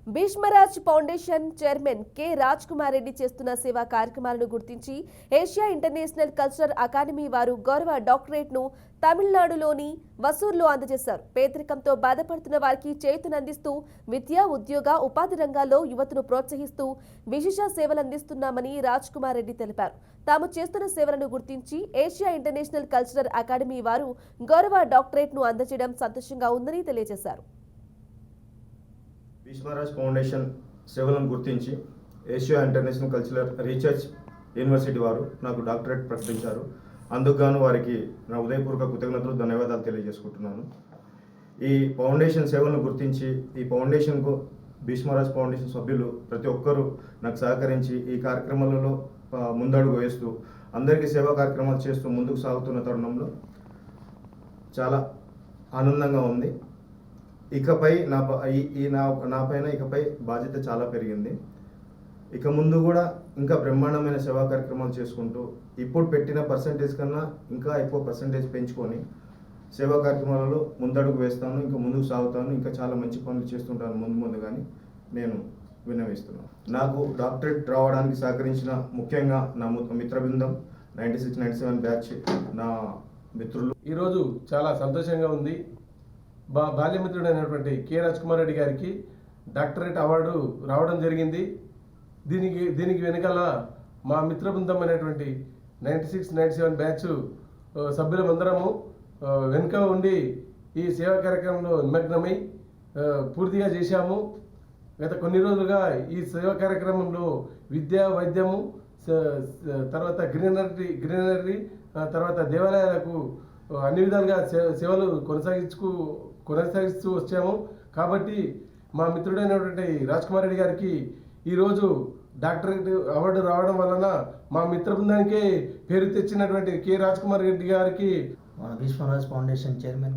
Bhishmaraj foundation chairman K Raj Kumar Reddy చేస్తున్న సేవా కార్యక్రమాలను గుర్తించి ఏషియా ఇంటర్నేషనల్ కల్చరల్ అకాడమీ వారు గౌరవ డాక్టరేట్ను తమిళనాడులోని వసూర్లో అందజేశారు. పేదరికంతో బాధపడుతున్న వారికి చేయూతనందిస్తూ విద్య, ఉద్యోగ, ఉపాధి రంగాల్లో యువతను ప్రోత్సహిస్తూ విశేష సేవలందిస్తున్నామని రాజ్ కుమార్ రెడ్డి తెలిపారు. తాము చేస్తున్న సేవలను గుర్తించి ఏషియా ఇంటర్నేషనల్ కల్చరల్ అకాడమీ వారు గౌరవ డాక్టరేట్ను అందజేయడం సంతోషంగా ఉందని తెలియజేశారు. భీష్మరాజ్ ఫౌండేషన్ సేవలను గుర్తించి Asia international cultural research university వారు నాకు డాక్టరేట్ ప్రకటించారు. అందుకు గాను వారికి నా ఉదయపూర్వక కృతజ్ఞతలు, ధన్యవాదాలు తెలియజేసుకుంటున్నాను. ఈ ఫౌండేషన్ సేవలను గుర్తించి ఈ ఫౌండేషన్కు భీష్మరాజ్ ఫౌండేషన్ సభ్యులు ప్రతి ఒక్కరూ నాకు సహకరించి ఈ కార్యక్రమాలలో ముందడుగు వేస్తూ అందరికీ సేవా కార్యక్రమాలు చేస్తూ ముందుకు సాగుతున్న తరుణంలో చాలా ఆనందంగా ఉంది. ఇకపై నాపైన ఇకపై బాధ్యత చాలా పెరిగింది. ఇక ముందు కూడా ఇంకా బ్రహ్మాండమైన సేవా కార్యక్రమాలు చేసుకుంటూ ఇప్పుడు పెట్టిన పర్సంటేజ్ కన్నా ఇంకా ఎక్కువ పర్సంటేజ్ పెంచుకొని సేవా కార్యక్రమాలలో ముందడుగు వేస్తాను, ఇంకా ముందుకు సాగుతాను, ఇంకా చాలా మంచి పనులు చేస్తుంటాను ముందు కానీ నేను విన్నవిస్తున్నాను. నాకు డాక్టరేట్ రావడానికి సహకరించిన ముఖ్యంగా నా మిత్ర బృందం 96-97 బ్యాచ్ నా మిత్రులు. ఈరోజు చాలా సంతోషంగా ఉంది. బాల్యమిత్రుడైనటువంటి కె రాజ్ కుమార్ రెడ్డి గారికి డాక్టరేట్ అవార్డు రావడం జరిగింది. దీనికి వెనకాల మా మిత్ర బృందం అనేటువంటి 96-97 బ్యాచ్ సభ్యులమందరము వెనుక ఉండి ఈ సేవా కార్యక్రమంలో నిమగ్నమై పూర్తిగా చేశాము. గత కొన్ని రోజులుగా ఈ సేవా కార్యక్రమంలో విద్య, వైద్యము, తర్వాత గ్రీనరీ తర్వాత దేవాలయాలకు అన్ని విధాలుగా సేవలు కొనసాగిస్తూ వచ్చాము. కాబట్టి మా మిత్రుడైనటువంటి రాజ్ కుమార్ రెడ్డి గారికి ఈరోజు డాక్టరేట్ అవార్డు రావడం వలన మా మిత్ర బృందానికే పేరు తెచ్చినటువంటి కె రాజ్ కుమార్ రెడ్డి గారికి భీష్మరాజ్ ఫౌండేషన్ చైర్మన్